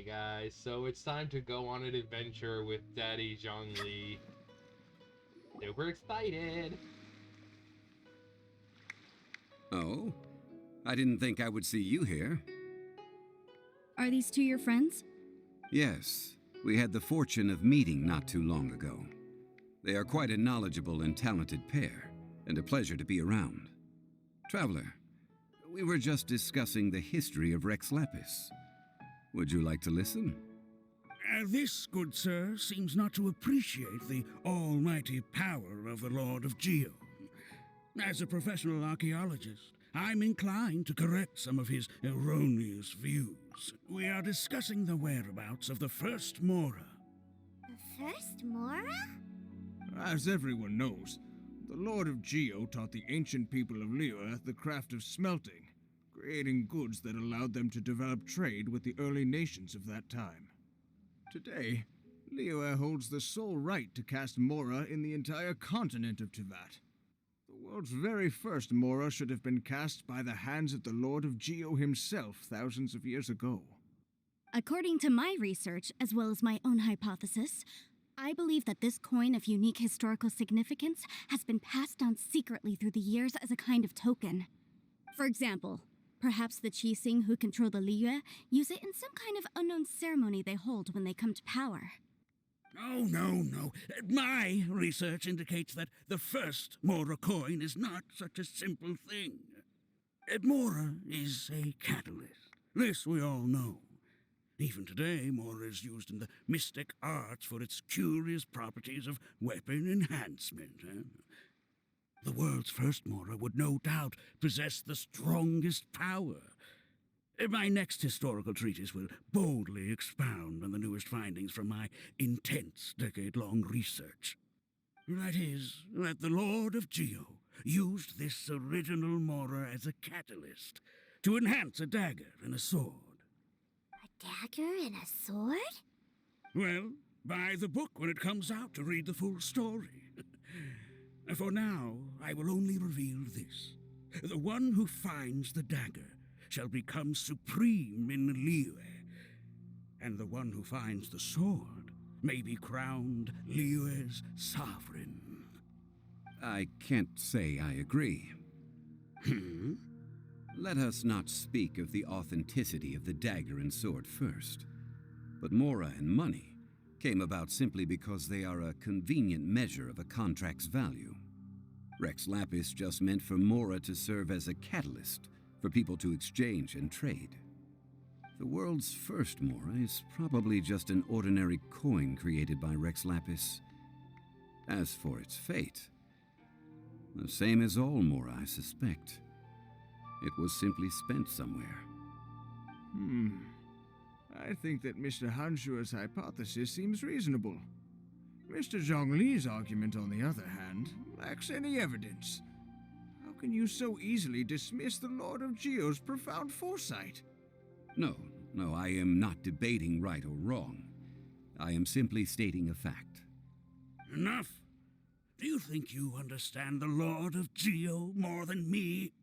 guys, so it's time to go on an adventure with Daddy Zhongli. Super excited! Oh? I didn't think I would see you here. Are these two your friends? Yes, we had the fortune of meeting not too long ago. They are quite a knowledgeable and talented pair, and a pleasure to be around. Traveler, we were just discussing the history of Rex Lapis. Would you like to listen? This, good sir, seems not to appreciate the almighty power of the Lord of Geo. As a professional archaeologist, I'm inclined to correct some of his erroneous views. We are discussing the whereabouts of the first Mora. The first Mora? As everyone knows, the Lord of Geo taught the ancient people of Liyue the craft of smelting, creating goods that allowed them to develop trade with the early nations of that time. Today, Liyue holds the sole right to cast Mora in the entire continent of Tivat. The world's very first Mora should have been cast by the hands of the Lord of Geo himself thousands of years ago. According to my research, as well as my own hypothesis, I believe that this coin of unique historical significance has been passed down secretly through the years as a kind of token. For example, perhaps the Qixing who control the Liyue use it in some kind of unknown ceremony they hold when they come to power. Oh, no. My research indicates that the first Mora coin is not such a simple thing. Mora is a catalyst. This we all know. Even today, Mora is used in the mystic arts for its curious properties of weapon enhancement. The world's first Mora would no doubt possess the strongest power. My next historical treatise will boldly expound on the newest findings from my intense decade-long research. That is, that the Lord of Geo used this original Mora as a catalyst to enhance a dagger and a sword. A dagger and a sword? Well, buy the book when it comes out to read the full story. For now, I will only reveal this. The one who finds the dagger shall become supreme in Liyue, and the one who finds the sword may be crowned Liyue's sovereign. I can't say I agree. Let us not speak of the authenticity of the dagger and sword first. But Mora and money came about simply because they are a convenient measure of a contract's value. Rex Lapis just meant for Mora to serve as a catalyst for people to exchange and trade. The world's first Mora is probably just an ordinary coin created by Rex Lapis. As for its fate, the same as all Mora, I suspect. It was simply spent somewhere. I think that Mr. Hanshua's hypothesis seems reasonable. Mr. Zhongli's argument, on the other hand, lacks any evidence. How can you so easily dismiss the Lord of Geo's profound foresight? No, I am not debating right or wrong. I am simply stating a fact. Enough! Do you think you understand the Lord of Geo more than me?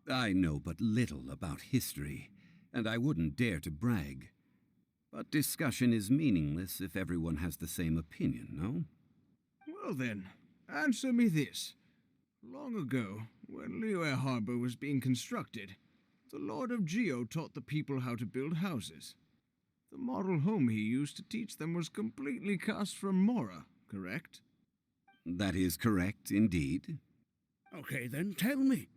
I know but little about history, and I wouldn't dare to brag. But discussion is meaningless if everyone has the same opinion, no? Well then, answer me this. Long ago, when Liyue Harbor was being constructed, the Lord of Geo taught the people how to build houses. The model home he used to teach them was completely cast from Mora, correct? That is correct, indeed. Okay, then tell me.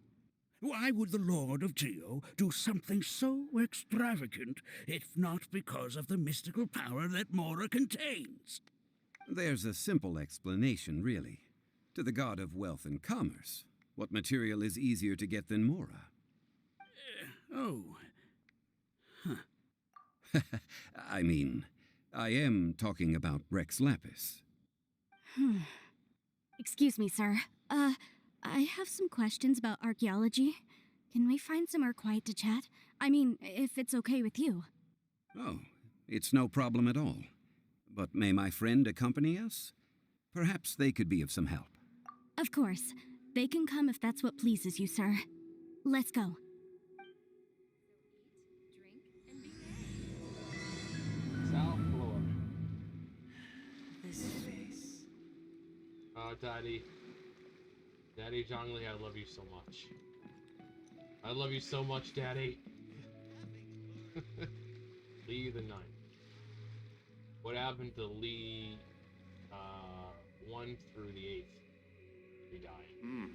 Why would the Lord of Geo do something so extravagant, if not because of the mystical power that Mora contains? There's a simple explanation, really. To the god of wealth and commerce, what material is easier to get than Mora? I mean, I am talking about Rex Lapis. Excuse me, sir. I have some questions about archaeology. Can we find somewhere quiet to chat? I mean, if it's okay with you. Oh, it's no problem at all. But may my friend accompany us? Perhaps they could be of some help. Of course. They can come if that's what pleases you, sir. Let's go. Daddy. Daddy Zhongli, I love you so much. I love you so much, Daddy. Lee the Ninth. What happened to Lee 1 through the 8th? He died.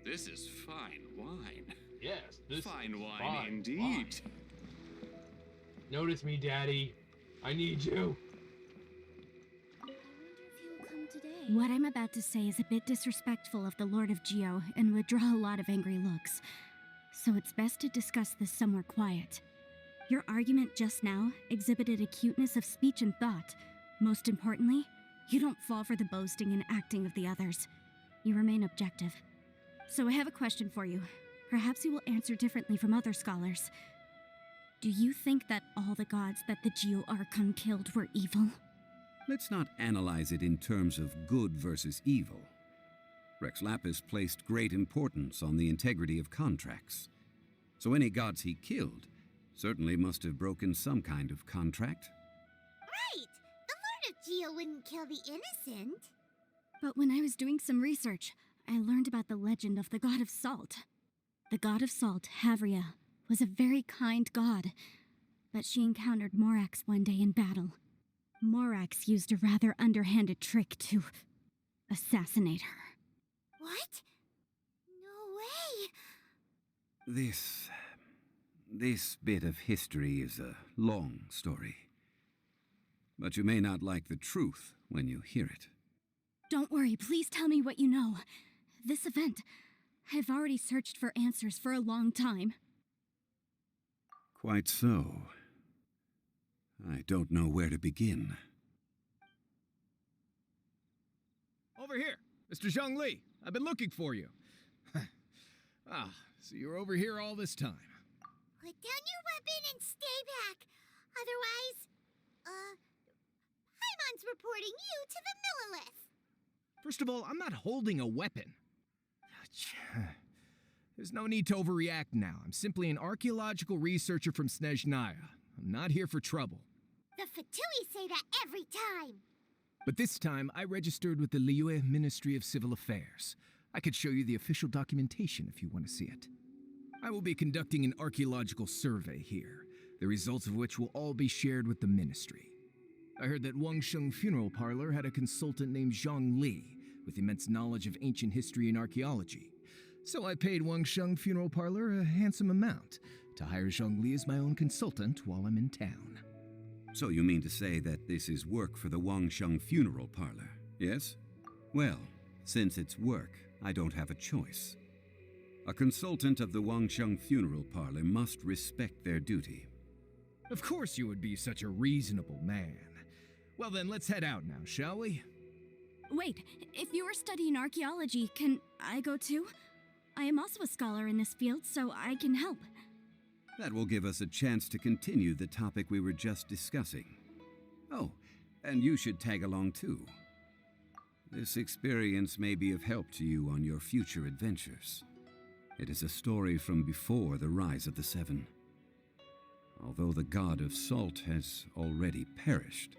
This is fine wine. Yes, this Fine is wine fine indeed. wine. Notice me, Daddy. I need you. I wonder if he will come today. What I'm about to say is a bit disrespectful of the Lord of Geo and would draw a lot of angry looks. So it's best to discuss this somewhere quiet. Your argument just now exhibited acuteness of speech and thought. Most importantly, you don't fall for the boasting and acting of the others. You remain objective. So I have a question for you. Perhaps you will answer differently from other scholars. Do you think that all the gods that the Geo Archon killed were evil? Let's not analyze it in terms of good versus evil. Rex Lapis placed great importance on the integrity of contracts. So any gods he killed certainly must have broken some kind of contract. Right! The Lord of Geo wouldn't kill the innocent. But when I was doing some research, I learned about the legend of the god of salt. The god of salt, Havria, was a very kind god, but she encountered Morax one day in battle. Morax used a rather underhanded trick to assassinate her. What? No way! This bit of history is a long story. But you may not like the truth when you hear it. Don't worry, please tell me what you know. This event, I've already searched for answers for a long time. Quite so. I don't know where to begin. Over here, Mr. Zhongli. I've been looking for you. So you're over here all this time. Put down your weapon and stay back. Otherwise, Paimon's reporting you to the Millilith. First of all, I'm not holding a weapon. There's no need to overreact now. I'm simply an archaeological researcher from Snezhnaya. I'm not here for trouble. The Fatui say that every time. But this time, I registered with the Liyue Ministry of Civil Affairs. I could show you the official documentation if you want to see it. I will be conducting an archaeological survey here, the results of which will all be shared with the ministry. I heard that Wangsheng Funeral Parlor had a consultant named Zhongli with immense knowledge of ancient history and archaeology. So I paid Wangsheng Funeral Parlor a handsome amount to hire Zhongli as my own consultant while I'm in town. So you mean to say that this is work for the Wangsheng Funeral Parlor, yes? Well, since it's work, I don't have a choice. A consultant of the Wangsheng Funeral Parlor must respect their duty. Of course you would be such a reasonable man. Well then, let's head out now, shall we? Wait, if you are studying archaeology, can I go too? I am also a scholar in this field, so I can help. That will give us a chance to continue the topic we were just discussing. Oh, and you should tag along too. This experience may be of help to you on your future adventures. It is a story from before the rise of the Seven. Although the god of salt has already perished,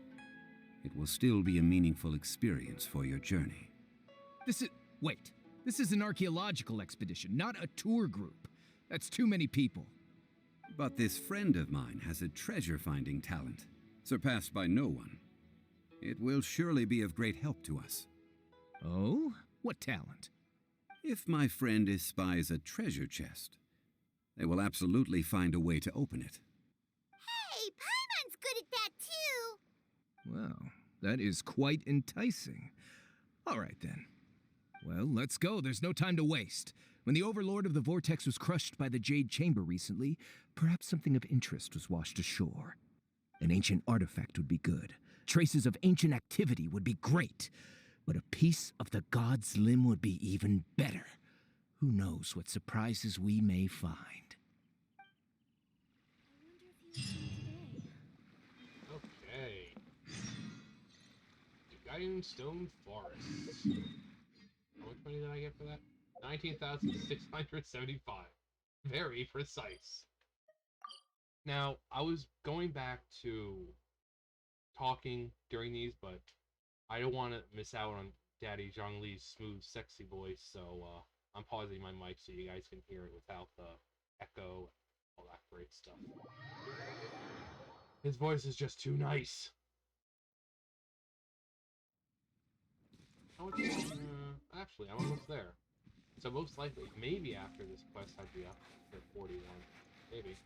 it will still be a meaningful experience for your journey. Wait. This is an archaeological expedition, not a tour group. That's too many people. But this friend of mine has a treasure-finding talent, surpassed by no one. It will surely be of great help to us. Oh? What talent? If my friend espies a treasure chest, they will absolutely find a way to open it. Hey, Paimon's good at that too. Well, that is quite enticing. All right then. Well, let's go. There's no time to waste. When the Overlord of the Vortex was crushed by the Jade Chamber recently, perhaps something of interest was washed ashore. An ancient artifact would be good. Traces of ancient activity would be great. But a piece of the god's limb would be even better. Who knows what surprises we may find. Okay. Stone Forest. How much money did I get for that? 19,675. Very precise. Now, I was going back to talking during these, but I don't want to miss out on Daddy Zhongli's smooth, sexy voice, so I'm pausing my mic so you guys can hear it without the echo, all that great stuff. His voice is just too nice. Actually, I'm almost there. So most likely, maybe after this quest, I'd be up to 41. Maybe.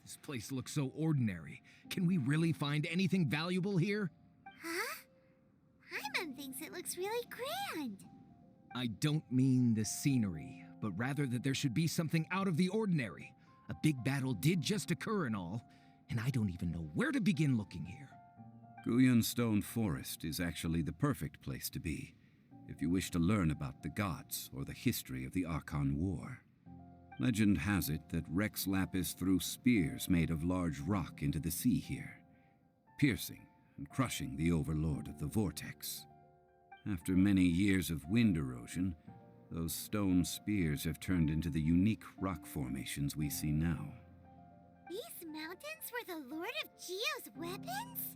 This place looks so ordinary. Can we really find anything valuable here? Huh? Hyman thinks it looks really grand. I don't mean the scenery, but rather that there should be something out of the ordinary. A big battle did just occur and all, and I don't even know where to begin looking here. Guyan Stone Forest is actually the perfect place to be, if you wish to learn about the gods or the history of the Archon War. Legend has it that Rex Lapis threw spears made of large rock into the sea here, piercing and crushing the overlord of the vortex. After many years of wind erosion, those stone spears have turned into the unique rock formations we see now. These mountains were the Lord of Geo's weapons?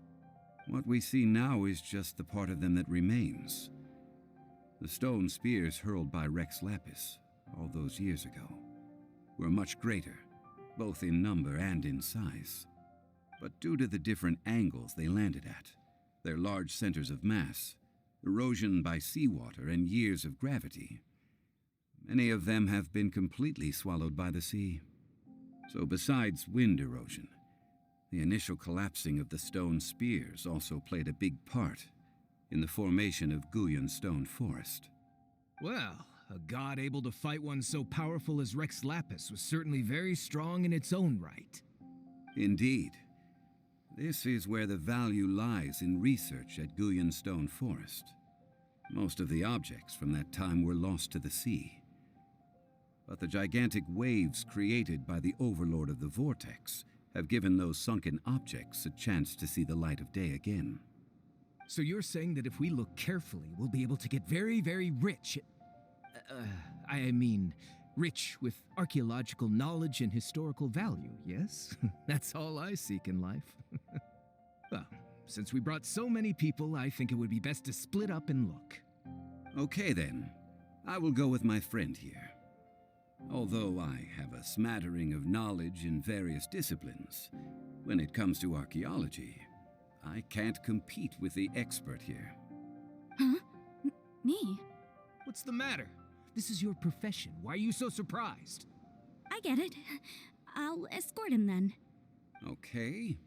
What we see now is just the part of them that remains. The stone spears hurled by Rex Lapis all those years ago were much greater, both in number and in size. But due to the different angles they landed at, their large centers of mass, erosion by seawater, and years of gravity, many of them have been completely swallowed by the sea. So besides wind erosion, the initial collapsing of the stone spears also played a big part in the formation of Guyan Stone Forest. Well, a god able to fight one so powerful as Rex Lapis was certainly very strong in its own right. Indeed. This is where the value lies in research at Guyan Stone Forest. Most of the objects from that time were lost to the sea. But the gigantic waves created by the overlord of the vortex have given those sunken objects a chance to see the light of day again. So you're saying that if we look carefully, we'll be able to get very, very rich. I mean, rich with archaeological knowledge and historical value, yes? That's all I seek in life. Well, since we brought so many people, I think it would be best to split up and look. Okay then, I will go with my friend here. Although I have a smattering of knowledge in various disciplines, when it comes to archaeology, I can't compete with the expert here. Huh? Me? What's the matter? This is your profession. Why are you so surprised? I get it. I'll escort him then. Okay.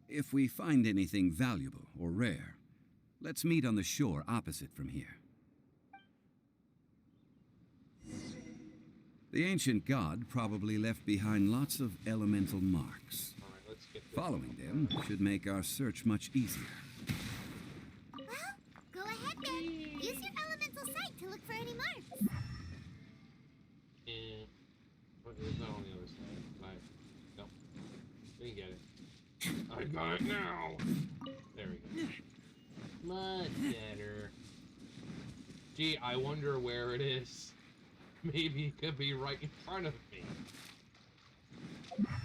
If we find anything valuable or rare, let's meet on the shore opposite from here. The ancient god probably left behind lots of elemental marks. All right, let's get this. Following them should make our search much easier. Well, go ahead then. Use your elemental sight to look for any marks. And there's not on the other side. Right. Nope. Didn't get it. I got it now. There we go. Much better. Gee, I wonder where it is. Maybe it could be right in front of me. Come on.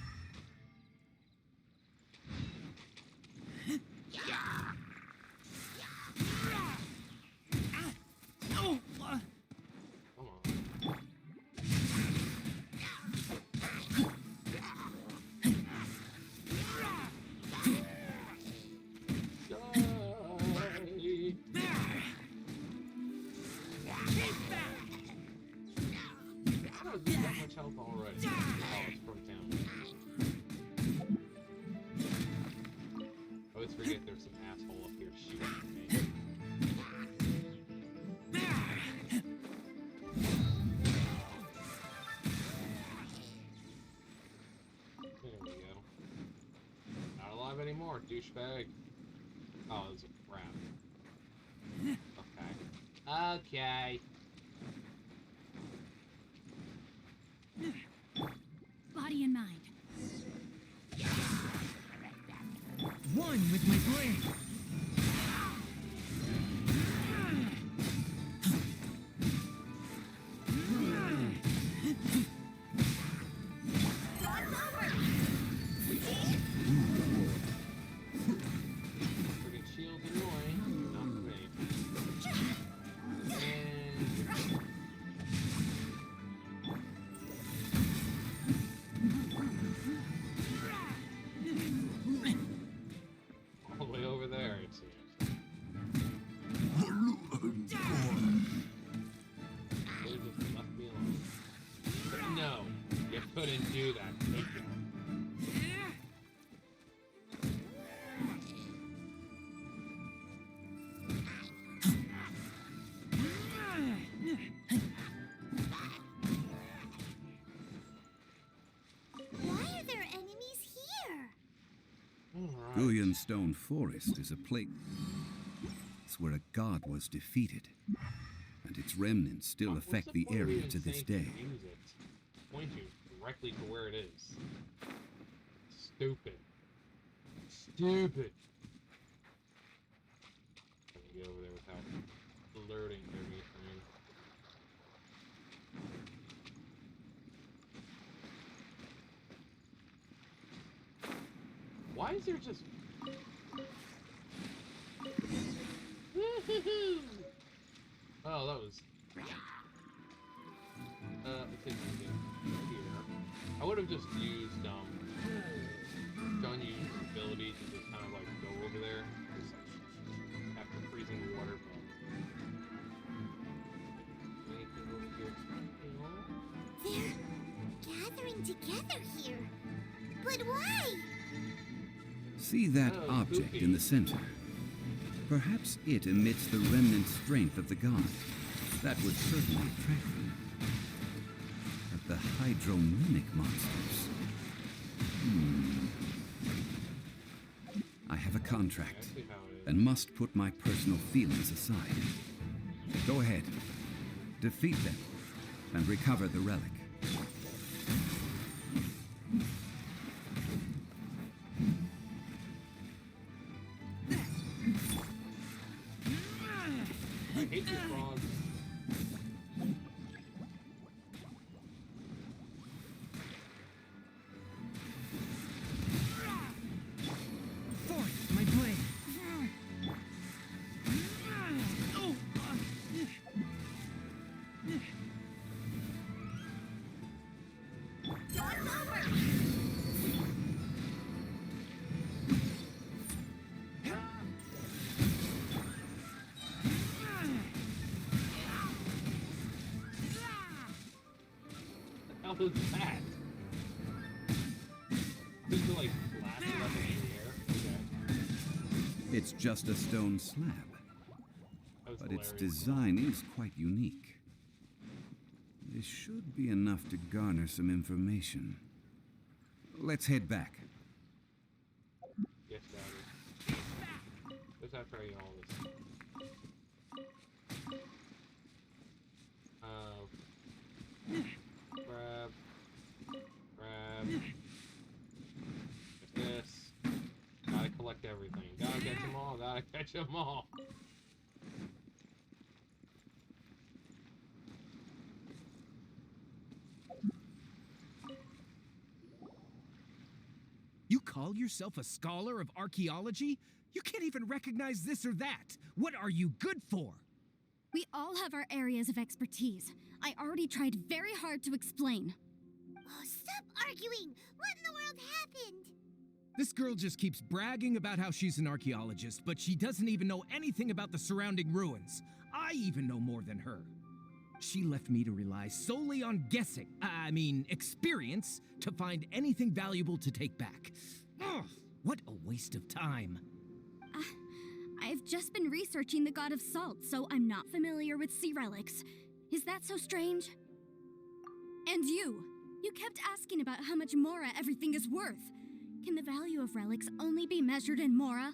There's that much health already. Oh, it's broke down. I always forget there's some asshole up here shooting at me. There we go. Not alive anymore, douchebag. Oh, it was a crap. Okay. Okay. Body and mind. One with my brain. All the way over there, it seems. They just left me alone. But no, you couldn't do that. Thank you. Why are there enemies here? Alright. Guyan Stone Forest is a place where a god was defeated, and its remnants still What's affect the point of area even to to this saying day. Use it. Point you directly to where it is. Stupid. Stupid. Let me get over there without alerting everything. Why is there just... Woohoo! Oh, that was... I think I did here. I would have just used, Gunny's ability to just kind of, like, go over there. Just, like, after freezing the water, but... Anything over here? They're gathering together here. But why? See that Oh, object poopy. in the center? Perhaps it emits the remnant strength of the god. That would certainly attract them. But the hydromimic monsters... I have a contract, I see how it is. and must put my personal feelings aside. Go ahead. Defeat them, and recover the relic. I hate the frogs. Forth, my blade. Oh. What the hell is that? Just to, like, blast it up in the air? Okay. It's just a stone slab, That was but its hilarious. design is quite unique. This should be enough to garner some information. Let's head back. Yes, Daddy. What's after I eat all this? Grab. Grab. Get this. Gotta collect everything. Gotta catch them all. Gotta catch them all. You call yourself a scholar of archaeology? You can't even recognize this or that. What are you good for? We all have our areas of expertise. I already tried very hard to explain. Oh, stop arguing! What in the world happened? This girl just keeps bragging about how she's an archaeologist, but she doesn't even know anything about the surrounding ruins. I even know more than her. She left me to rely solely on guessing, experience, to find anything valuable to take back. Ugh, what a waste of time. I've just been researching the god of salt, so I'm not familiar with sea relics. Is that so strange? And you kept asking about how much Mora everything is worth. Can the value of relics only be measured in Mora?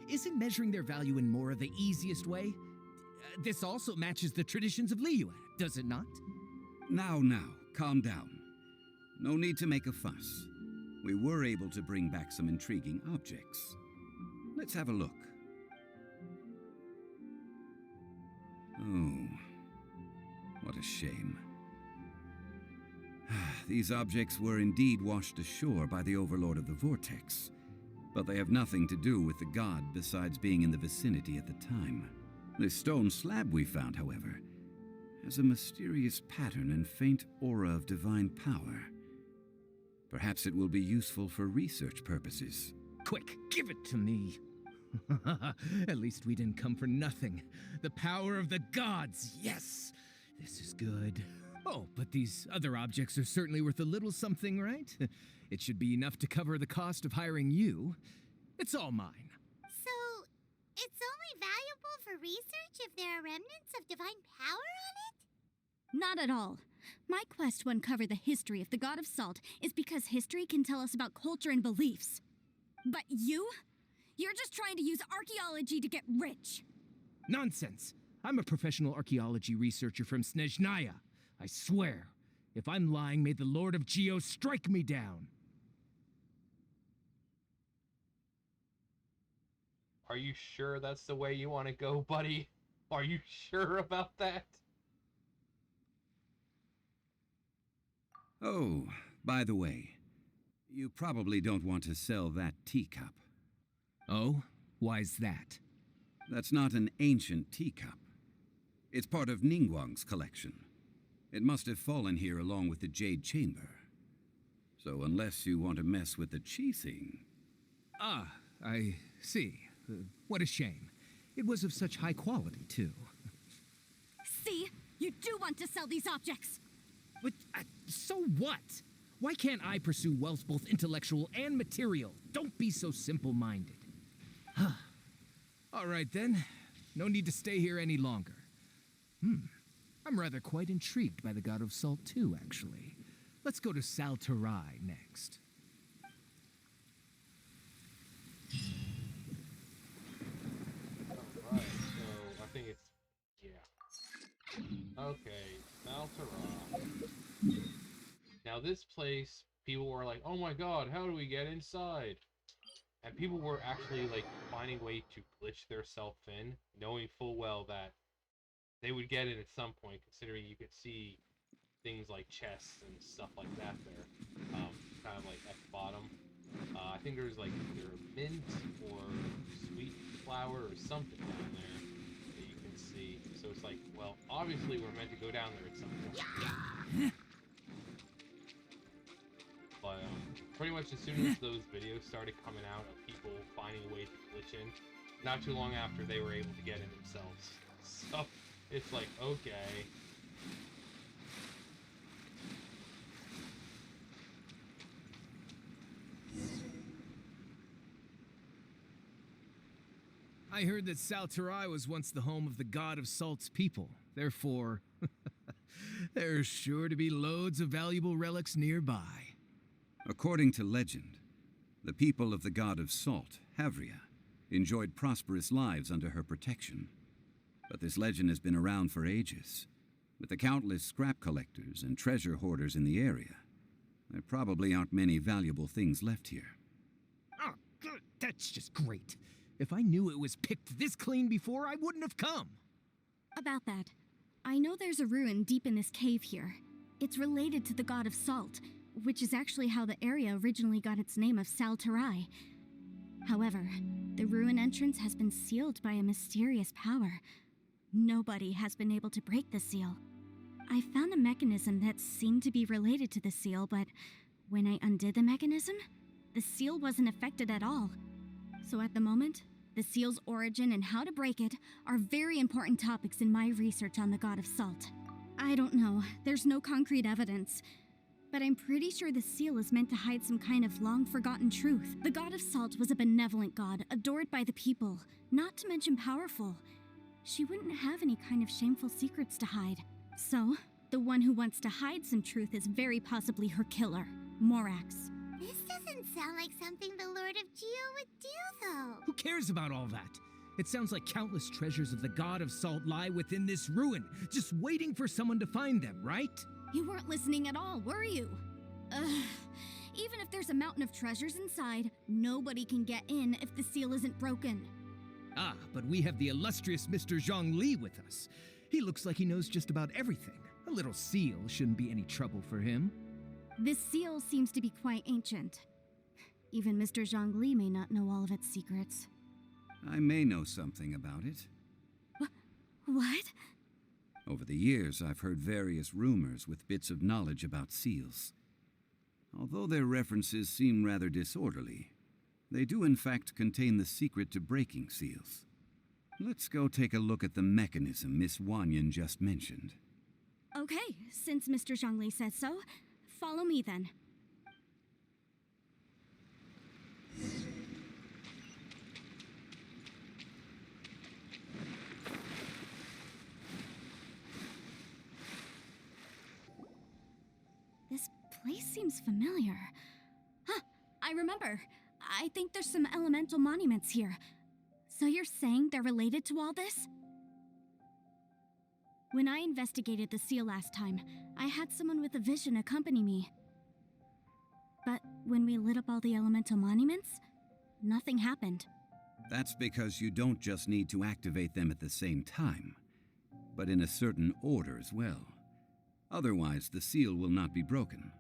Isn't measuring their value in Mora the easiest way? This also matches the traditions of Liyue, does it not? Now, calm down. No need to make a fuss. We were able to bring back some intriguing objects. Let's have a look. Oh, what a shame. These objects were indeed washed ashore by the Overlord of the Vortex, but they have nothing to do with the god besides being in the vicinity at the time. This stone slab we found, however, has a mysterious pattern and faint aura of divine power. Perhaps it will be useful for research purposes. Quick, give it to me. At least we didn't come for nothing. The power of the gods, yes! This is good. Oh, but these other objects are certainly worth a little something, right? It should be enough to cover the cost of hiring you. It's all mine. So, it's only valuable for research if there are remnants of divine power on it? Not at all. My quest to uncover the history of the God of Salt is because history can tell us about culture and beliefs. But you're just trying to use archaeology to get rich. Nonsense! I'm a professional archaeology researcher from Snezhnaya. I swear, if I'm lying, may the Lord of Geo strike me down. Are you sure that's the way you want to go, buddy? Are you sure about that? Oh, by the way, you probably don't want to sell that teacup. Oh? Why's that? That's not an ancient teacup. It's part of Ningguang's collection. It must have fallen here along with the Jade Chamber. So unless you want to mess with the Qixing... Ah, I see. What a shame. It was of such high quality, too. See? You do want to sell these objects! But, so what? Why can't I pursue wealth both intellectual and material? Don't be so simple-minded. All right, then. No need to stay here any longer. I'm rather quite intrigued by the God of Salt, too, actually. Let's go to Sal Flore next. Alright, so I think it's... yeah. Okay, Sal Flore. Now this place, people were like, oh my god, how do we get inside? And people were actually like finding a way to glitch their self in, knowing full well that they would get it at some point, considering you could see things like chests and stuff like that there, kind of like at the bottom. I think there's like either mint or sweet flower or something down there that you can see. So it's like, well, obviously we're meant to go down there at some point. But pretty much as soon as those videos started coming out of people finding a way to glitch in, not too long after they were able to get in themselves. So it's like, okay. I heard that Sal Flore was once the home of the God of Salt's people. Therefore, there's sure to be loads of valuable relics nearby. According to legend, the people of the God of Salt, Havria, enjoyed prosperous lives under her protection. But this legend has been around for ages. With the countless scrap collectors and treasure hoarders in the area, there probably aren't many valuable things left here. Oh, that's just great. If I knew it was picked this clean before, I wouldn't have come. About that, I know there's a ruin deep in this cave here. It's related to the God of Salt, which is actually how the area originally got its name of Sal Flore. However, the ruin entrance has been sealed by a mysterious power. Nobody has been able to break the seal. I found a mechanism that seemed to be related to the seal, but when I undid the mechanism, the seal wasn't affected at all. So at the moment, the seal's origin and how to break it are very important topics in my research on the God of Salt. I don't know, there's no concrete evidence, but I'm pretty sure the seal is meant to hide some kind of long-forgotten truth. The God of Salt was a benevolent god, adored by the people, not to mention powerful. She wouldn't have any kind of shameful secrets to hide. So, the one who wants to hide some truth is very possibly her killer, Morax. This doesn't sound like something the Lord of Geo would do, though. Who cares about all that? It sounds like countless treasures of the God of Salt lie within this ruin, just waiting for someone to find them, right? You weren't listening at all, were you? Even if there's a mountain of treasures inside, nobody can get in if the seal isn't broken. Ah, but we have the illustrious Mr. Zhongli with us. He looks like he knows just about everything. A little seal shouldn't be any trouble for him. This seal seems to be quite ancient. Even Mr. Zhongli may not know all of its secrets. I may know something about it. What? Over the years, I've heard various rumors with bits of knowledge about seals. Although their references seem rather disorderly, they do in fact contain the secret to breaking seals. Let's go take a look at the mechanism Miss Wanyan just mentioned. Okay, since Mr. Zhongli says so, follow me then. This place seems familiar. Huh, I remember. I think there's some elemental monuments here. So you're saying they're related to all this? When I investigated the seal last time, I had someone with a vision accompany me. But when we lit up all the elemental monuments, nothing happened. That's because you don't just need to activate them at the same time, but in a certain order as well. Otherwise, the seal will not be broken.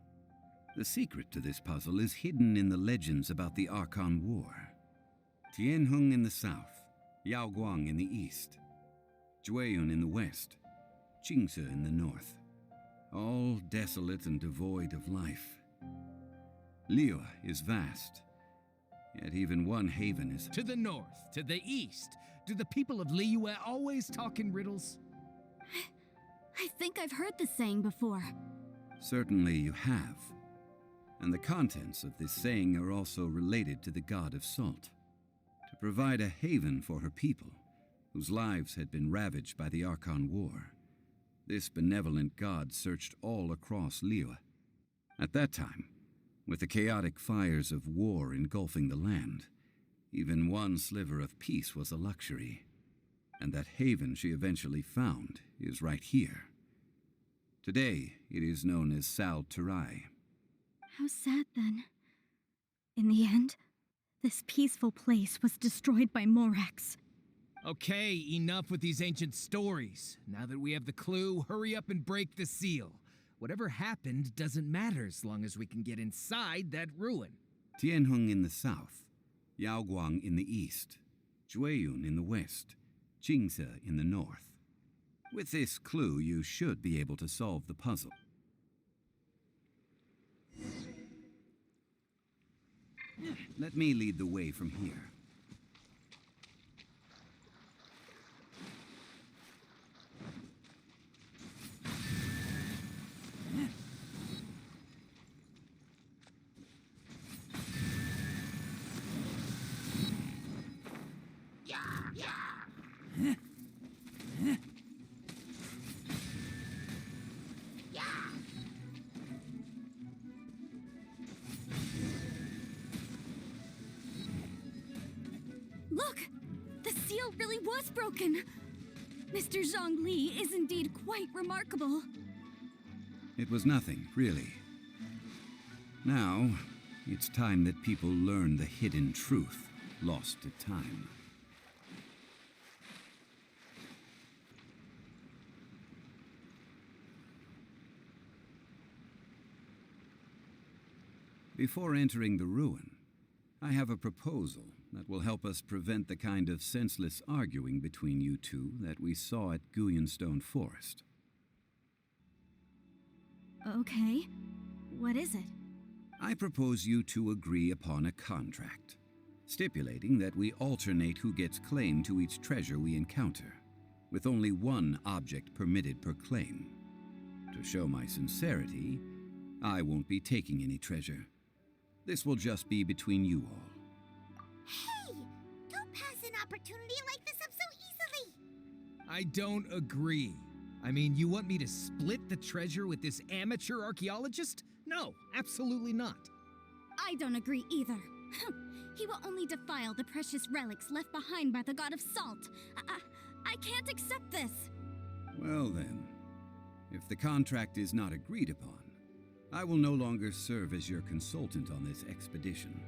The secret to this puzzle is hidden in the legends about the Archon War. Tianheng in the south, Yaoguang in the east, Jueyun in the west, Qingce in the north. All desolate and devoid of life. Liyue is vast, yet even one haven is... To the north, to the east. Do the people of Liyue always talk in riddles? I think I've heard this saying before. Certainly you have. And the contents of this saying are also related to the god of salt. To provide a haven for her people, whose lives had been ravaged by the Archon War, this benevolent god searched all across Liyue. At that time, with the chaotic fires of war engulfing the land, even one sliver of peace was a luxury. And that haven she eventually found is right here. Today, it is known as Sal Flore. How sad then. In the end, this peaceful place was destroyed by Morax. Okay, enough with these ancient stories. Now that we have the clue, hurry up and break the seal. Whatever happened doesn't matter as long as we can get inside that ruin. Tianheng in the south, Yaoguang in the east, Jueyun in the west, Qingce in the north. With this clue, you should be able to solve the puzzle. Let me lead the way from here. Look! The seal really was broken! Mr. Zhongli is indeed quite remarkable. It was nothing, really. Now, it's time that people learn the hidden truth lost to time. Before entering the ruin, I have a proposal that will help us prevent the kind of senseless arguing between you two that we saw at Guyenstone Forest. Okay. What is it? I propose you two agree upon a contract, stipulating that we alternate who gets claim to each treasure we encounter, with only one object permitted per claim. To show my sincerity, I won't be taking any treasure. This will just be between you all. Hey! Don't pass an opportunity like this up so easily! I don't agree. I mean, you want me to split the treasure with this amateur archaeologist? No, absolutely not. I don't agree either. He will only defile the precious relics left behind by the god of salt. I can't accept this. Well then, if the contract is not agreed upon, I will no longer serve as your consultant on this expedition.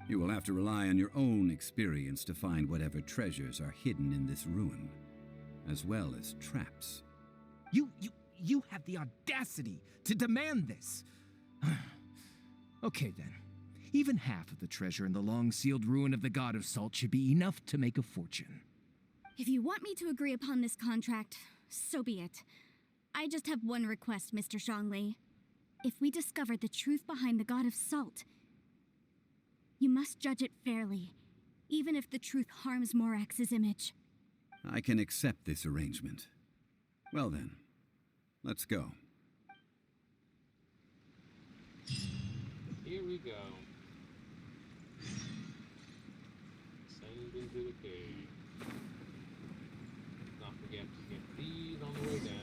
You will have to rely on your own experience to find whatever treasures are hidden in this ruin, as well as traps. You have the audacity to demand this. Okay then. Even half of the treasure in the long-sealed ruin of the god of salt should be enough to make a fortune. If you want me to agree upon this contract, so be it. I just have one request, Mr. Zhongli. If we discover the truth behind the God of Salt, you must judge it fairly, even if the truth harms Morax's image. I can accept this arrangement. Well then, let's go. Here we go. Send into the cave. Not forget to get these on the way down.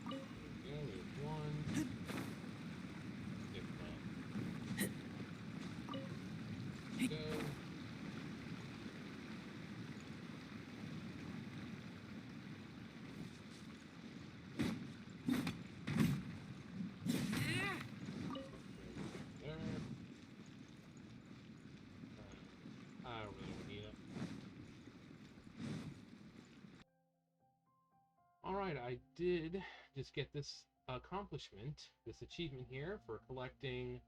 There we go, there's one. Get that. Go. I don't really need it. Alright, I did just get this accomplishment, this achievement here for collecting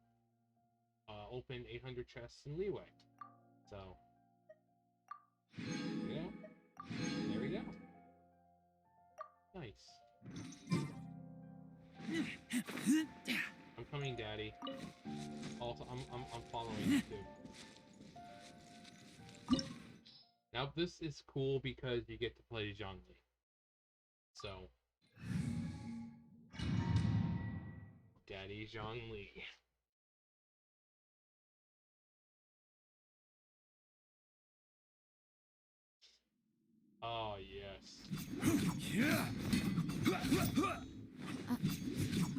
open 800 chests in Leeway. So, there we go. There we go. Nice. I'm coming, Daddy. Also, I'm following you too. Now this is cool because you get to play Zhongli. So, Daddy Zhongli. Oh yes.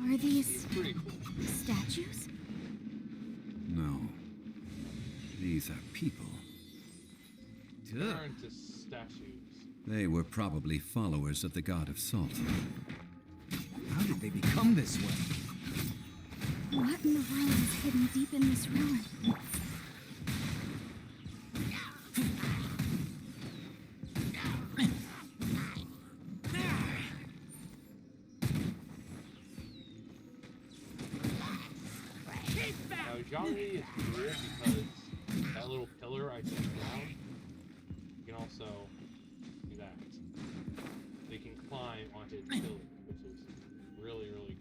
Are these Pretty cool. statues? No. These are people. Turn to statues. They were probably followers of the God of Salt. How did they become this way? What in the world is hidden deep in this ruin? Now Zhongli is cool because that little pillar I took down, you can also do that. They can climb onto its pillar, which is really, really good.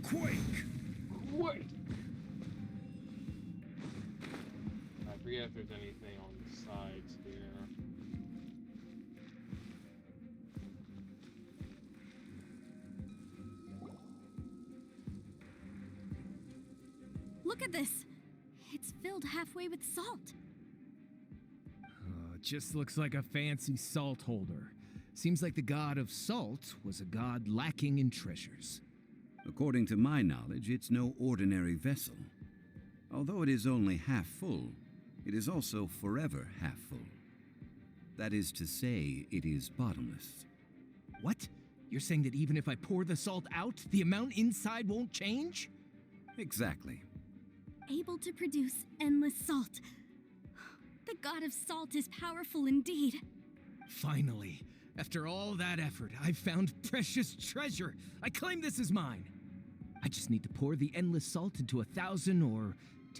Quake! What? I forget if there's anything on the sides here. Look at this. It's filled halfway with salt. Oh, it just looks like a fancy salt holder. Seems like the God of Salt was a god lacking in treasures. According to my knowledge, it's no ordinary vessel. Although it is only half full, it is also forever half full. That is to say, it is bottomless. What? You're saying that even if I pour the salt out, the amount inside won't change? Exactly. Able to produce endless salt. The God of Salt is powerful indeed. Finally, after all that effort, I've found precious treasure. I claim this as mine. I just need to pour the endless salt into 1,000 or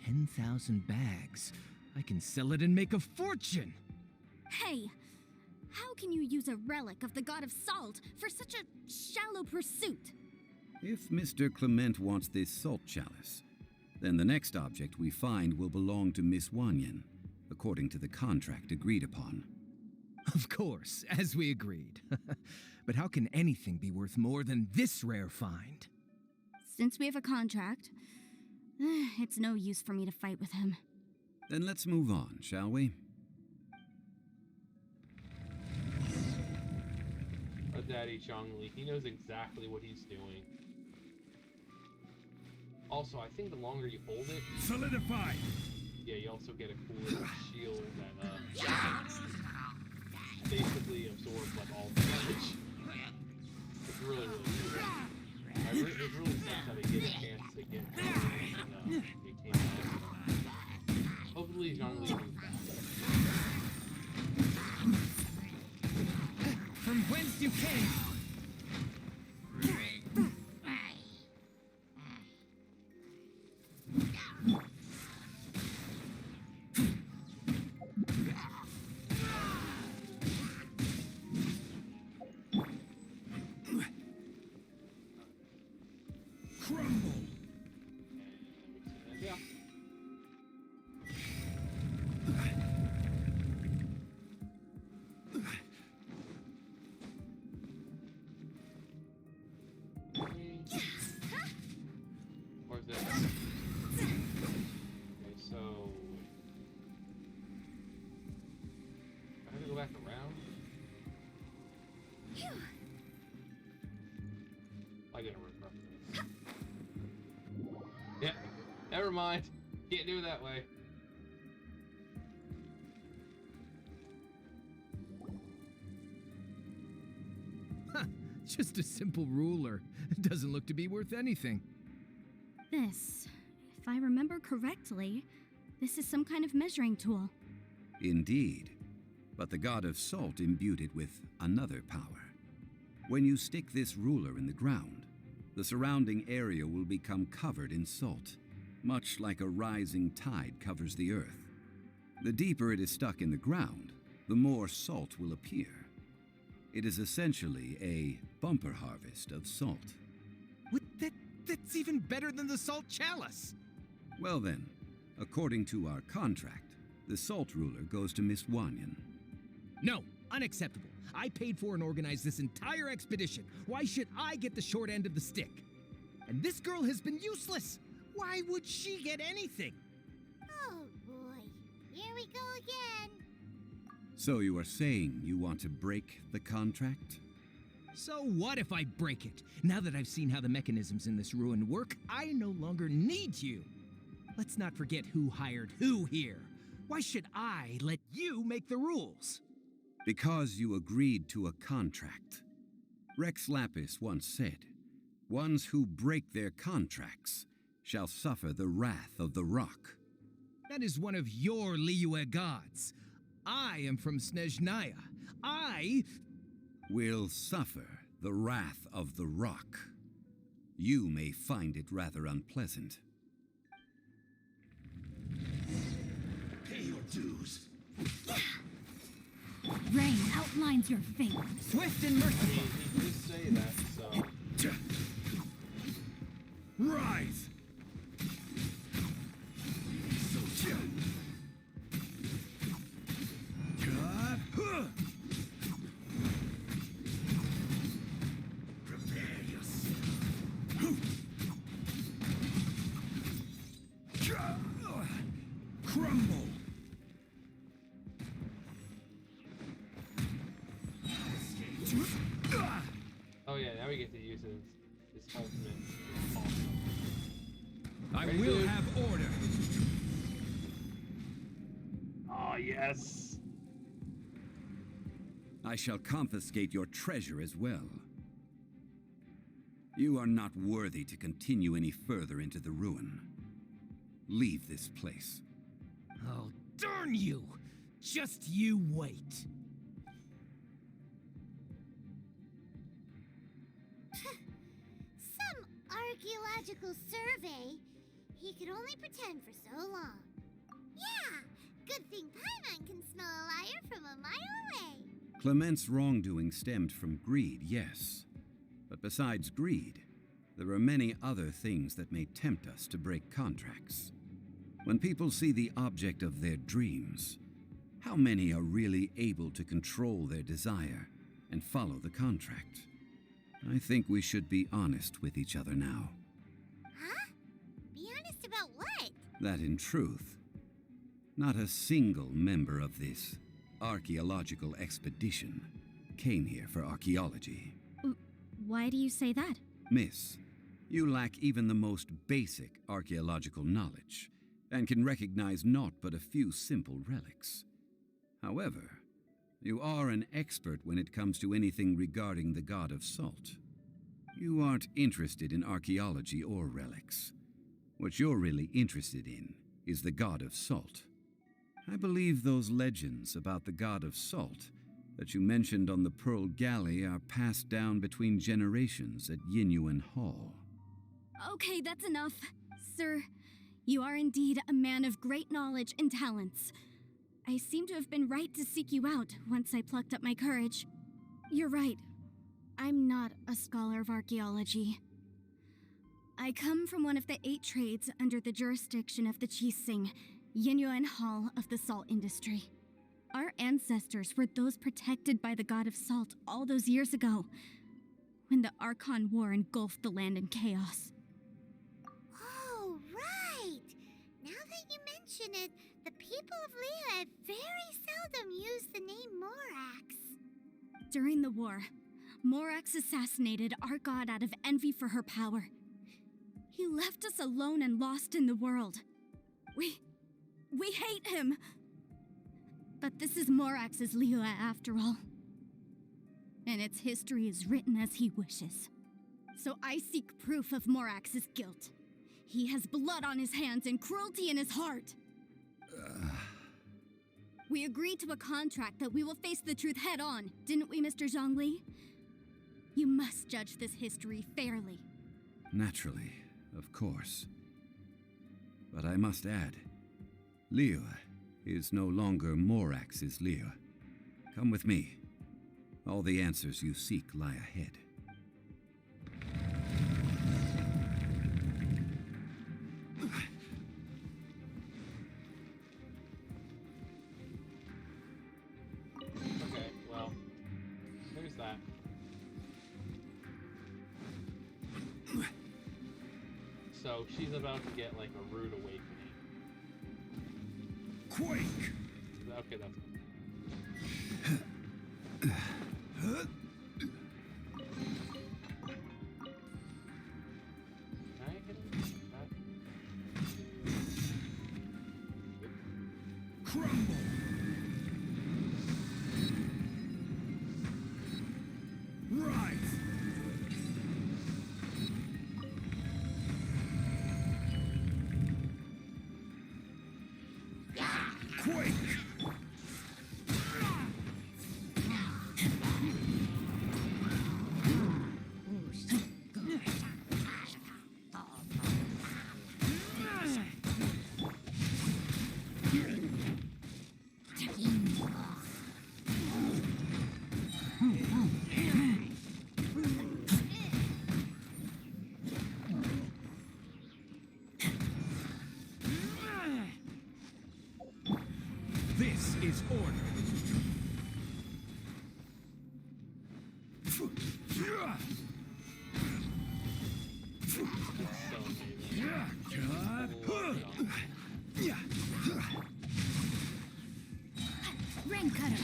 10,000 bags. I can sell it and make a fortune. Hey, how can you use a relic of the God of Salt for such a shallow pursuit? If Mr. Clement wants this salt chalice, then the next object we find will belong to Miss Wanyan, according to the contract agreed upon. Of course, as we agreed. But how can anything be worth more than this rare find? Since we have a contract, it's no use for me to fight with him. Then let's move on, shall we? Daddy Zhongli, he knows exactly what he's doing. Also, I think the longer you hold it, Solidify! yeah, you also get a cool little shield that basically absorbs like all the damage. It's really, really cool. It's really nice how they get a chance to get it came out. Hopefully Zhongli comes back. From whence you came! back around? I gotta remember this. Yeah, never mind. Can't do it that way. Just a simple ruler. It doesn't look to be worth anything. This, if I remember correctly, this is some kind of measuring tool. Indeed. But the god of salt imbued it with another power. When you stick this ruler in the ground, the surrounding area will become covered in salt, much like a rising tide covers the earth. The deeper it is stuck in the ground, the more salt will appear. It is essentially a bumper harvest of salt. That's even better than the salt chalice. Well then, according to our contract, the salt ruler goes to Miss Wanyan. No, unacceptable. I paid for and organized this entire expedition. Why should I get the short end of the stick? And this girl has been useless. Why would she get anything? Oh boy, here we go again. So you are saying you want to break the contract? So what if I break it? Now that I've seen how the mechanisms in this ruin work, I no longer need you. Let's not forget who hired who here. Why should I let you make the rules? Because you agreed to a contract. Rex Lapis once said, "Ones who break their contracts shall suffer the wrath of the rock." That is one of your Liyue gods. I am from Snezhnaya. I will suffer the wrath of the rock. You may find it rather unpleasant. Pay your dues. Rain outlines your fate. Swift and merciful. He did say that, so... Rise! Prepare yourself. Crumble! Oh yeah, now we get to use his ultimate. Awesome. I Ready, will dude? have order. Oh yes. I shall confiscate your treasure as well. You are not worthy to continue any further into the ruin. Leave this place. Oh, darn you! Just you wait. Some archaeological survey. He could only pretend for so long. Yeah, good thing Paimon can smell a liar from a mile away. Clement's wrongdoing stemmed from greed, yes. But besides greed, there are many other things that may tempt us to break contracts. When people see the object of their dreams, how many are really able to control their desire and follow the contract? I think we should be honest with each other now. Huh? Be honest about what? That in truth, not a single member of this archaeological expedition came here for archaeology. Why do you say that? Miss, you lack even the most basic archaeological knowledge, and can recognize naught but a few simple relics. However, you are an expert when it comes to anything regarding the god of salt. You aren't interested in archaeology or relics. What you're really interested in is the god of salt. I believe those legends about the god of salt that you mentioned on the Pearl Galley are passed down between generations at Yinyuan Hall. Okay, that's enough. Sir, you are indeed a man of great knowledge and talents. I seem to have been right to seek you out once I plucked up my courage. You're right. I'm not a scholar of archaeology. I come from one of the 8 trades under the jurisdiction of the Qixing, Yinyuan Hall of the salt industry. Our ancestors were those protected by the god of salt all those years ago, when the Archon War engulfed the land in chaos. Oh, right! Now that you mention it, the people of Leah very seldom use the name Mora. During the war, Morax assassinated our god out of envy for her power. He left us alone and lost in the world. We hate him. But this is Morax's Liyue after all. And its history is written as he wishes. So I seek proof of Morax's guilt. He has blood on his hands and cruelty in his heart. We agreed to a contract that we will face the truth head on, didn't we, Mr. Zhongli? You must judge this history fairly. Naturally, of course. But I must add, Liyue is no longer Morax's Liyue. Come with me. All the answers you seek lie ahead. Okay, well, there's that. So she's about to get like a rude awakening. Quake! Okay, that's Can I hit him? Crumble! Rise! Quake! This is order. so amazing. Rain Cutter.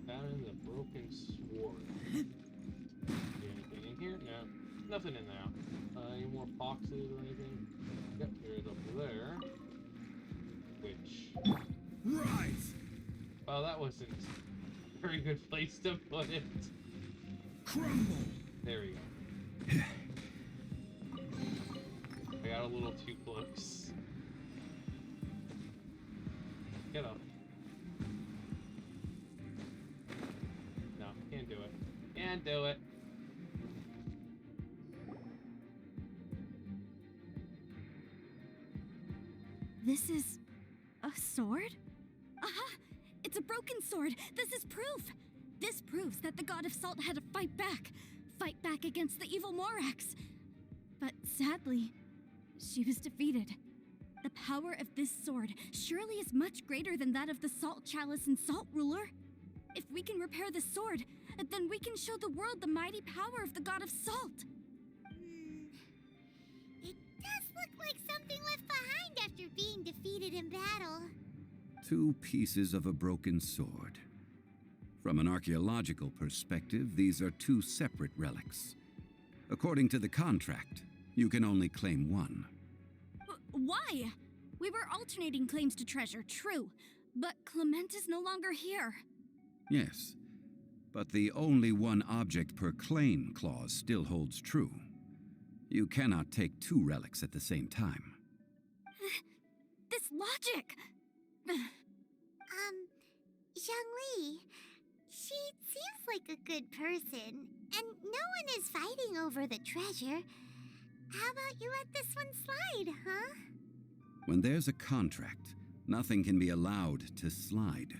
Found the broken sword. Anything in here? No. Nothing in there. Any more boxes or anything? Yep, there's up there. Which... Rise! Well, that wasn't a very good place to put it. Crumble! There we go. I got a little too close. Get up. No, can't do it. Can't do it. This is a sword? Aha! It's a broken sword! This is proof! This proves that the god of salt had to fight back against the evil Morax. But sadly, she was defeated. The power of this sword surely is much greater than that of the Salt Chalice and Salt Ruler. If we can repair the sword, then we can show the world the mighty power of the god of salt. It does look like something left behind after being defeated in battle. 2 pieces of a broken sword. From an archaeological perspective, these are 2 separate relics. According to the contract, you can only claim one. Why? We were alternating claims to treasure, true, but Clement is no longer here. Yes, but the only one object per claim clause still holds true. You cannot take 2 relics at the same time. This logic! Zhongli, she seems like a good person, and no one is fighting over the treasure. How about you let this one slide, huh? When there's a contract, nothing can be allowed to slide.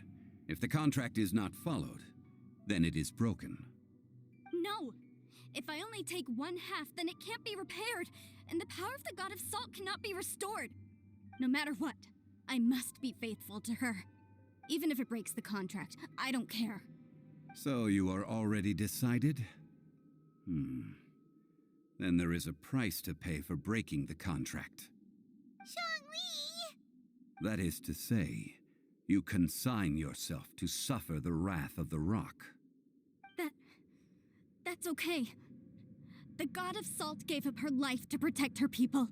If the contract is not followed, then it is broken. No! If I only take 1/2, then it can't be repaired, and the power of the god of salt cannot be restored. No matter what, I must be faithful to her. Even if it breaks the contract, I don't care. So you are already decided? Then there is a price to pay for breaking the contract. Zhongli! That is to say, you consign yourself to suffer the wrath of the rock. That's okay. The god of salt gave up her life to protect her people.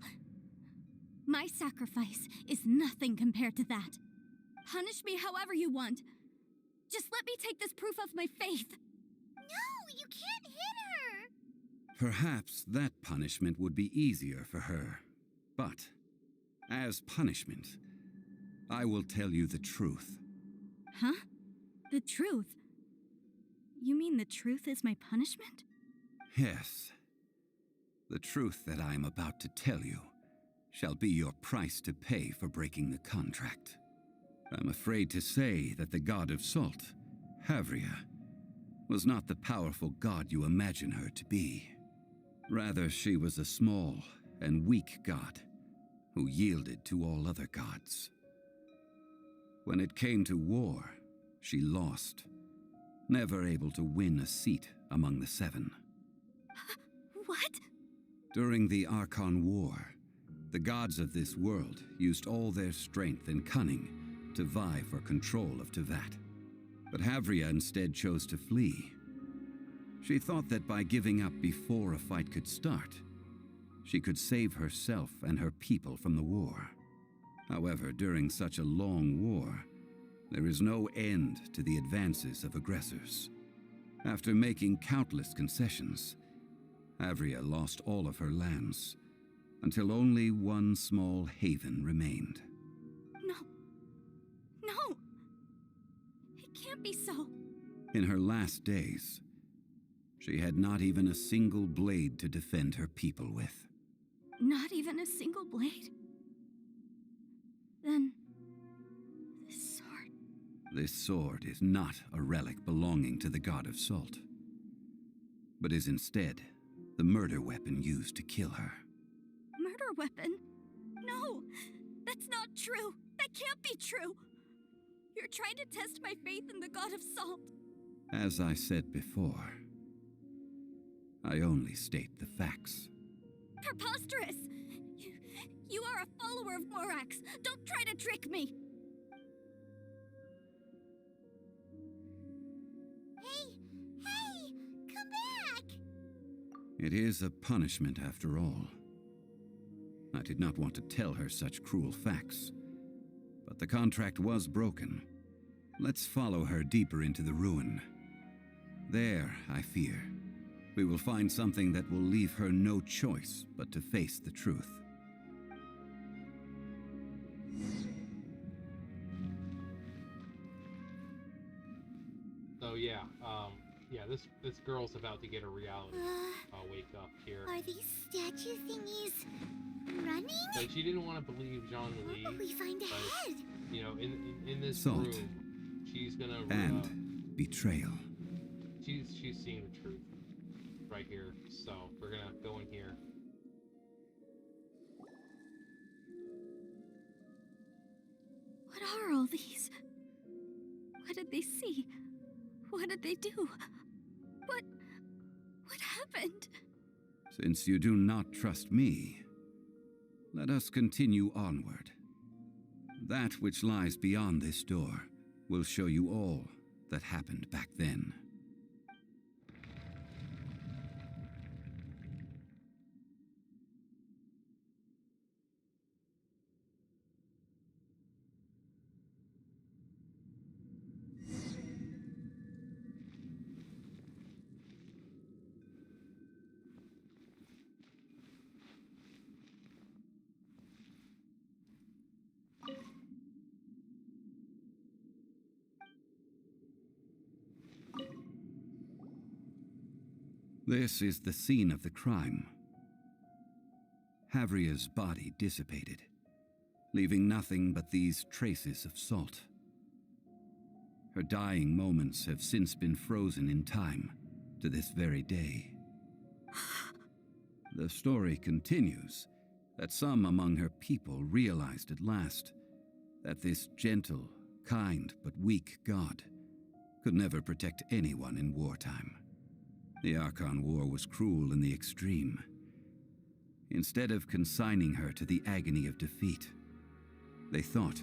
My sacrifice is nothing compared to that. Punish me however you want. Just let me take this proof of my faith. No, you can't hit her! Perhaps that punishment would be easier for her. But, as punishment, I will tell you the truth. Huh? The truth? You mean the truth is my punishment? Yes. The truth that I am about to tell you shall be your price to pay for breaking the contract. I'm afraid to say that the god of salt, Havria, was not the powerful god you imagine her to be. Rather, she was a small and weak god who yielded to all other gods. When it came to war, she lost, never able to win a seat among the seven. What? During the Archon War, the gods of this world used all their strength and cunning to vie for control of Tevat. But Havria instead chose to flee. She thought that by giving up before a fight could start, she could save herself and her people from the war. However, during such a long war, there is no end to the advances of aggressors. After making countless concessions, Havria lost all of her lands, until only one small haven remained. No! It can't be so. In her last days, she had not even a single blade to defend her people with. Not even a single blade? Then, this sword... This sword is not a relic belonging to the god of salt, but is instead the murder weapon used to kill her. Murder weapon? No! That's not true! That can't be true! You're trying to test my faith in the god of salt. As I said before, I only state the facts. Preposterous! You are a follower of Morax! Don't try to trick me! Hey! Come back! It is a punishment after all. I did not want to tell her such cruel facts, but the contract was broken. Let's follow her deeper into the ruin. There, I fear, we will find something that will leave her no choice but to face the truth. So yeah, this girl's about to get a reality wake up here. Are these statue thingies running? But she didn't want to believe Zhongli. What will we find ahead? You know, in this Salt. room, she's gonna And betrayal. she's seeing the truth right here. So we're gonna go in here. What are all these? What did they see? What did they do? What happened? Since you do not trust me, let us continue onward. That which lies beyond this door will show you all that happened back then. This is the scene of the crime. Havria's body dissipated, leaving nothing but these traces of salt. Her dying moments have since been frozen in time to this very day. The story continues that some among her people realized at last that this gentle, kind but weak god, could never protect anyone in wartime. The Archon War was cruel in the extreme. Instead of consigning her to the agony of defeat, they thought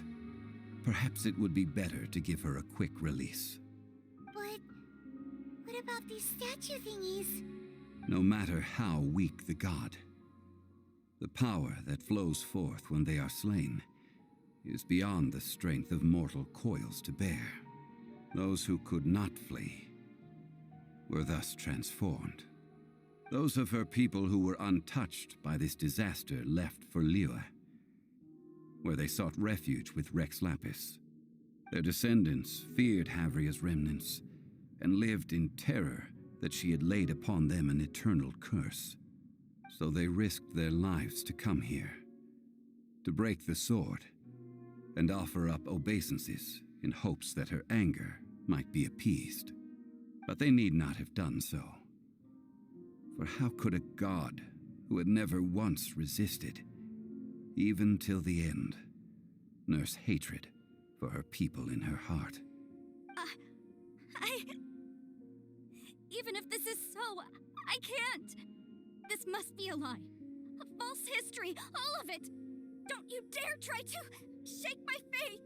perhaps it would be better to give her a quick release. But what about these statue thingies? No matter how weak the god, the power that flows forth when they are slain is beyond the strength of mortal coils to bear. Those who could not flee were thus transformed. Those of her people who were untouched by this disaster left for Liyue, where they sought refuge with Rex Lapis. Their descendants feared Havria's remnants and lived in terror that she had laid upon them an eternal curse. So they risked their lives to come here, to break the sword and offer up obeisances in hopes that her anger might be appeased. But they need not have done so. For how could a god who had never once resisted, even till the end, nurse hatred for her people in her heart? Even if this is so, I can't. This must be a lie. A false history, all of it. Don't you dare try to shake my faith.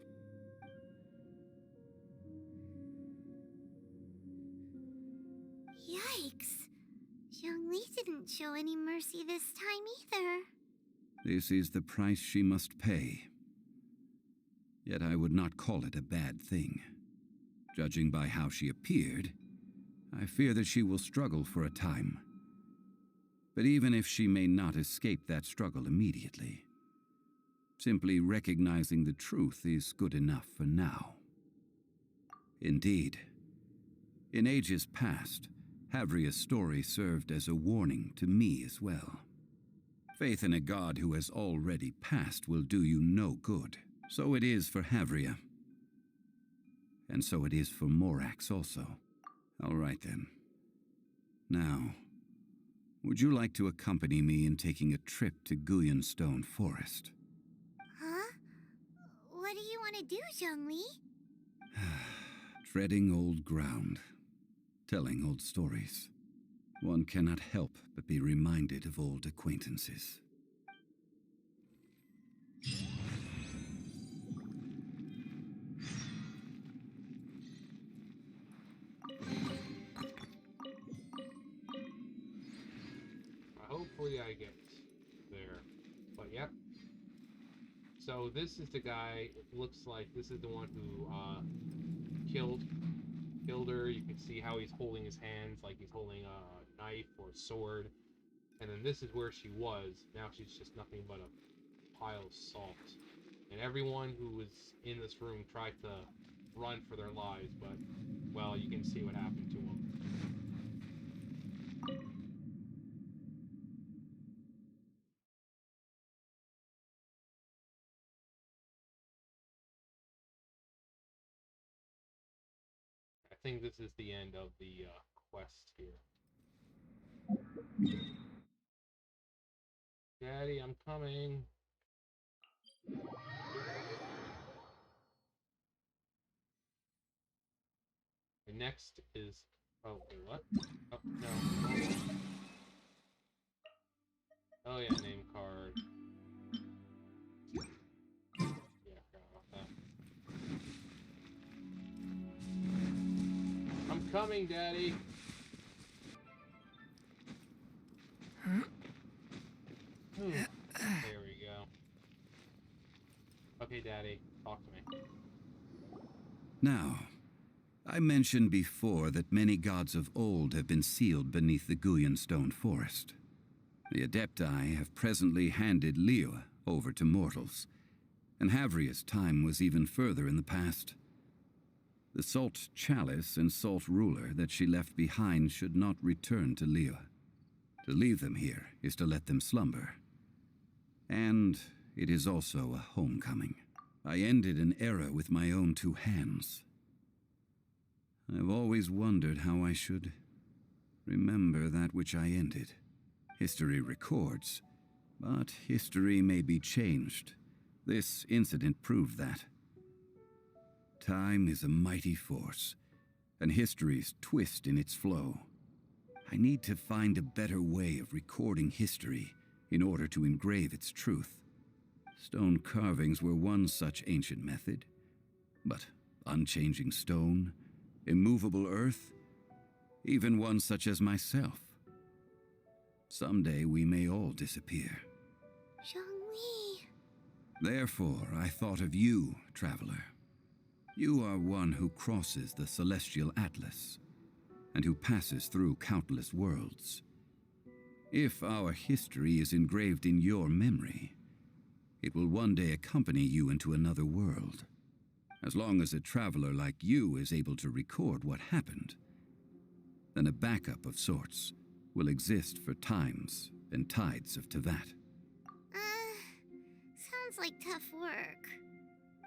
Yikes. Zhongli didn't show any mercy this time either. This is the price she must pay. Yet I would not call it a bad thing. Judging by how she appeared, I fear that she will struggle for a time. But even if she may not escape that struggle immediately, simply recognizing the truth is good enough for now. Indeed, in ages past, Havria's story served as a warning to me as well. Faith in a god who has already passed will do you no good. So it is for Havria. And so it is for Morax also. All right then. Now, would you like to accompany me in taking a trip to Guyonstone Forest? Huh? What do you want to do, Zhongli? Treading old ground, telling old stories. One cannot help but be reminded of old acquaintances. Hopefully I get there. But yep. So this is the guy, it looks like this is the one who killed her. You can see how he's holding his hands like he's holding a knife or a sword. And then this is where she was. Now she's just nothing but a pile of salt. And everyone who was in this room tried to run for their lives, but, well, you can see what happened to them. I think this is the end of the quest here. Daddy, I'm coming. And next is... Oh, wait, what? Oh, no. Oh, yeah, name card. Yeah, forgot about that. I'm coming, Daddy! Ooh, there we go. Okay, Daddy, talk to me. Now, I mentioned before that many gods of old have been sealed beneath the Guyonstone Forest. The Adepti have presently handed Liyue over to mortals, and Havria's time was even further in the past. The Salt Chalice and Salt Ruler that she left behind should not return to Liyue. To leave them here is to let them slumber. And it is also a homecoming. I ended an era with my own two hands. I've always wondered how I should remember that which I ended. History records, but history may be changed. This incident proved that. Time is a mighty force, and history's twist in its flow. I need to find a better way of recording history in order to engrave its truth. Stone carvings were one such ancient method, but unchanging stone, immovable earth, even one such as myself. Someday we may all disappear. Zhongli. Therefore, I thought of you, traveler. You are one who crosses the celestial atlas, and who passes through countless worlds. If our history is engraved in your memory, it will one day accompany you into another world. As long as a traveler like you is able to record what happened, then a backup of sorts will exist for times and tides of Tevat. Sounds like tough work.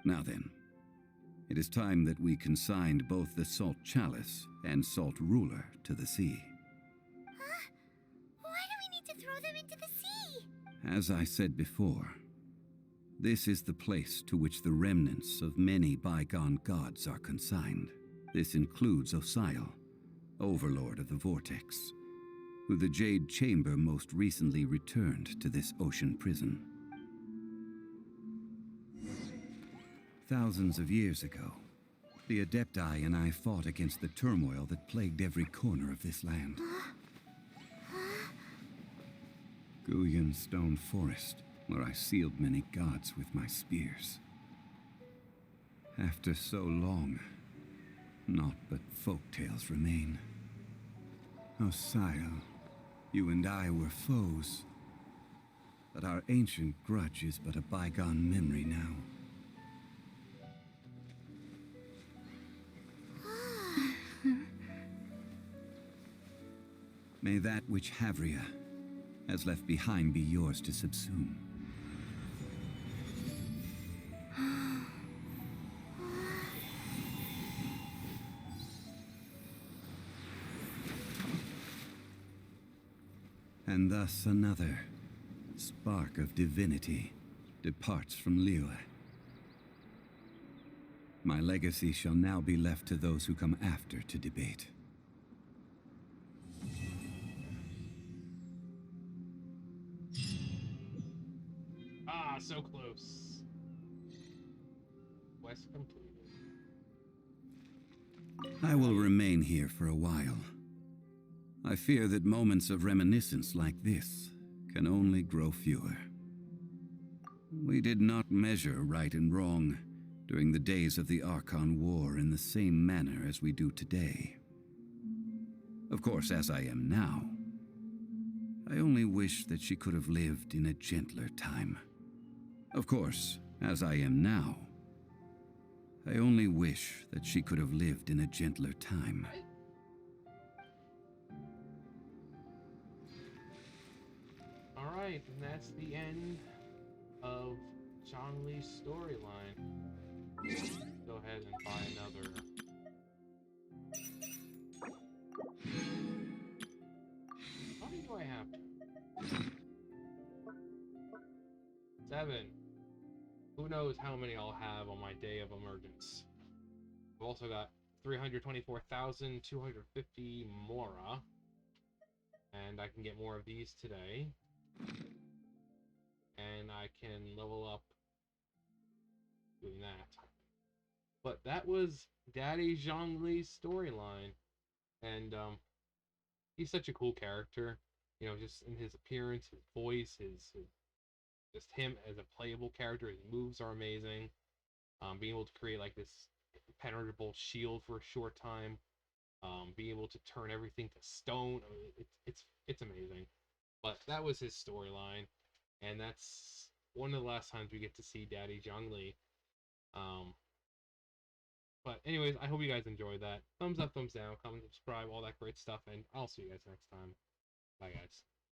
Now then, it is time that we consigned both the Salt Chalice and Salt Ruler to the sea. Huh? Why do we need to throw them into the sea? As I said before, this is the place to which the remnants of many bygone gods are consigned. This includes Osial, overlord of the Vortex, who the Jade Chamber most recently returned to this ocean prison. Thousands of years ago, the Adepti and I fought against the turmoil that plagued every corner of this land. Guyan Stone Forest, where I sealed many gods with my spears. After so long, naught but folktales remain. Osial, you and I were foes, but our ancient grudge is but a bygone memory now. May that which Havria has left behind be yours to subsume. And thus another spark of divinity departs from Liyue. My legacy shall now be left to those who come after to debate. Ah, so close. Quest completed. I will remain here for a while. I fear that moments of reminiscence like this can only grow fewer. We did not measure right and wrong during the days of the Archon War in the same manner as we do today. Of course, as I am now, I only wish that she could have lived in a gentler time. Of course, as I am now, I only wish that she could have lived in a gentler time. Alright, and that's the end of Zhongli's storyline. Go ahead and buy another. How many do I have? 7. Who knows how many I'll have on my day of emergence. I've also got 324,250 Mora. And I can get more of these today. And I can level up doing that. But that was Daddy Zhongli's storyline. And he's such a cool character. You know, just in his appearance, his voice, his just him as a playable character. His moves are amazing. Being able to create like this impenetrable shield for a short time. Being able to turn everything to stone. I mean, it's amazing. But that was his storyline. And that's one of the last times we get to see Daddy Zhongli. But anyways, I hope you guys enjoyed that. Thumbs up, thumbs down, comment, subscribe, all that great stuff, and I'll see you guys next time. Bye, guys.